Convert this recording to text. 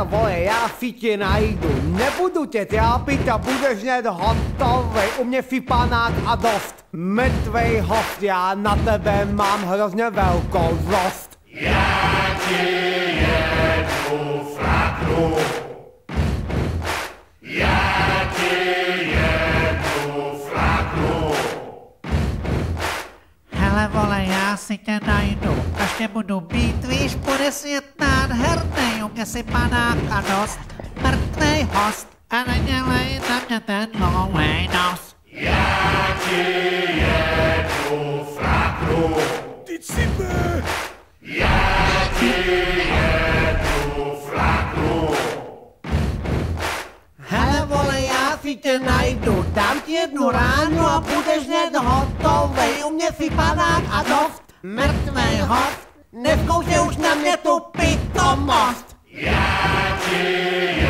Hele vole, já si tě najdu, nebudu tě trápit a budeš hned hotovej, u mě fipanák a dost. Mrtvej host, já na tebe mám hrozně velkou zlost. Já ti jednu flaknu. Já ti jednu flaknu. Hele vole, já si tě najdu, až tě budu být, víš, bude svět nádherný, u mě si panák a dost, mrtvej host, a nedělej na mě ten dlouhej nos. Já ti jednu flaknu. Ty cipe! Já ti jednu flaknu. Hele vole, já si tě najdu, dám ti jednu ránu a budeš hned hotovej, u mě fipanák a dost. Mrtvej host, nezkoušej už na mě tu pitomost. Já ti